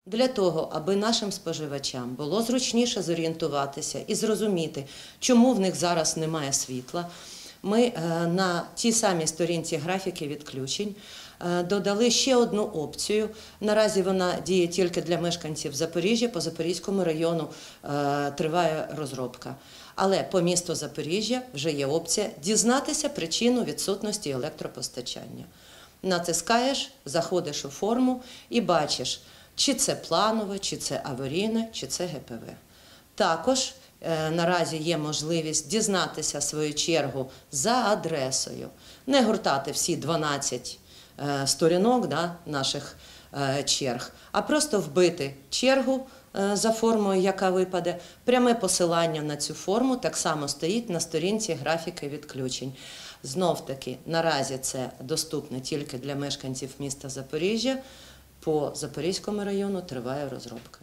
Для того, аби нашим споживачам було зручніше зорієнтуватися і зрозуміти, чому в них зараз немає світла, ми на тій самій сторінці графіки відключень додали ще одну опцію. Наразі вона діє тільки для мешканців Запоріжжя, по Запорізькому району триває розробка. Але по місту Запоріжжя вже є опція дізнатися причину відсутності електропостачання. Натискаєш, заходиш у форму і бачиш, чи це планове, чи це аварійне, чи це ГПВ. Також наразі є можливість дізнатися свою чергу за адресою, не гортати всі 12 сторінок наших черг, а просто вбити чергу за формою, яка випаде. Пряме посилання на цю форму так само стоїть на сторінці графіки відключень. Знов-таки, наразі це доступно тільки для мешканців міста Запоріжжя, по Запорізькому району триває розробка.